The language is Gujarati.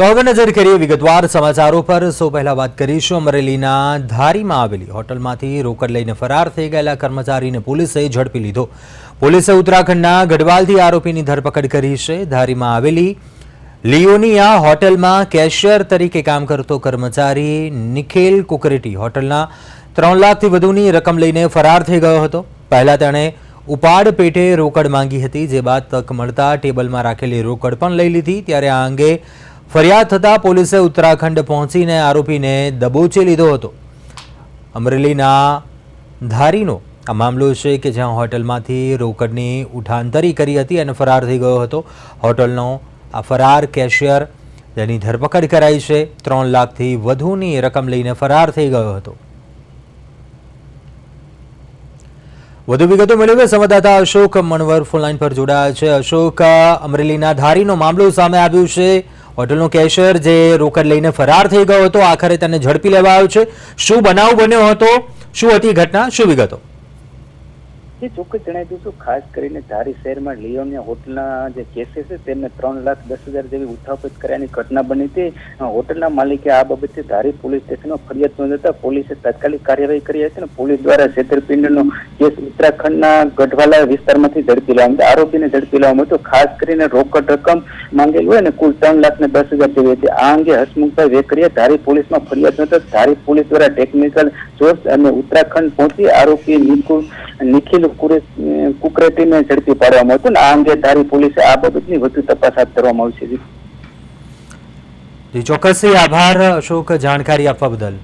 તો હવે નજર કરીએ વિગતવાર સમાચારો પર। સૌ પહેલા વાત કરીશું અમરેલીના ધારીમાં આવેલી હોટલમાંથી રોકડ લઈને ફરાર થઈ ગયેલા કર્મચારીને પોલીસે ઝડપી લીધો। પોલીસે ઉત્તરાખંડના ગઢવાલથી આરોપીની ધરપકડ કરી છે। ધારીમાં આવેલી લિયોનિયા હોટલમાં કેશિયર તરીકે કામ કરતો કર્મચારી નિખિલ કુકરેટી હોટલના 3 લાખથી વધુની રકમ લઈને ફરાર થઈ ગયો હતો। પહેલા તેણે ઉપાડ પેટે રોકડ માંગી હતી, જે બાદ તક મળતા ટેબલમાં રાખેલી રોકડ પણ લઈ લીધી। ત્યારે આ અંગે ફરિયાદ થતા પોલીસે ઉત્તરાખંડ પહોંચીને આરોપીને દબોચી લીધો હતો। અમરેલીના ધારીનો આ મામલો છે કે જ્યાં હોટલમાંથી રોકડની ઉઠાંતરી કરી હતી અને ફરાર થઈ ગયો હતો। હોટલનો આ ફરાર કેશિયર જેની ધરપકડ કરાઈ છે, 3 લાખથી વધુની રકમ લઈને ફરાર થઈ ગયો હતો। વધુ વિગતો મેળવે સંવાદદાતા અશોક મણવર ફોનલાઈન પર જોડાયા છે। અશોક, અમરેલીના ધારીનો મામલો સામે આવ્યો છે। હોટલનો કેશિયર જે રોકડ લઈને ફરાર થઈ ગયો હતો, આખરે તેને ઝડપી લેવાયો છે। શું બનાવ બન્યો હતો, શું હતી ઘટના, શું વિગતો? જે ચોક્કસ જણાવી દઉં છું, ખાસ કરીને ધારી શહેરમાં લિયોનિયા હોટલના જે કેસે છે તેમને 3,10,000 જેવી ઉઠાવપટ કર્યાની ઘટના બની હતી। હોટલના માલિકે આ બાબતે ધારી પોલીસ સ્ટેશનમાં ફરિયાદ નોંધાતા પોલીસે તાત્કાલિક કાર્યવાહી કરી હતી અને પોલીસ દ્વારા છેતરપિંડીનો કેસ ઉત્તરાખંડના ગઢવાલા વિસ્તારમાંથી ઝડપી લેવામાં આરોપીને ઝડપી લેવામાં હતો। ખાસ કરીને રોકડ રકમ માંગેલી હોય અને કુલ 3,10,000 જેવી હતી। આ અંગે હસમુખભાઈ વેકરીએ ધારી પોલીસમાં ફરિયાદ નોંધાતા ધારી પોલીસ દ્વારા ટેકનિકલ સોર્સ અને ઉત્તરાખંડ પહોંચી આરોપી નિખિલ કુકરેટીને ઝડપી પાડવામાં હતું। આ અંગે ધારી પોલીસે આ બાબતની વધુ તપાસ હાથ ધરવામાં આવશે। ચોક્કસ આભાર અશોક, જાણકારી આપવા બદલ।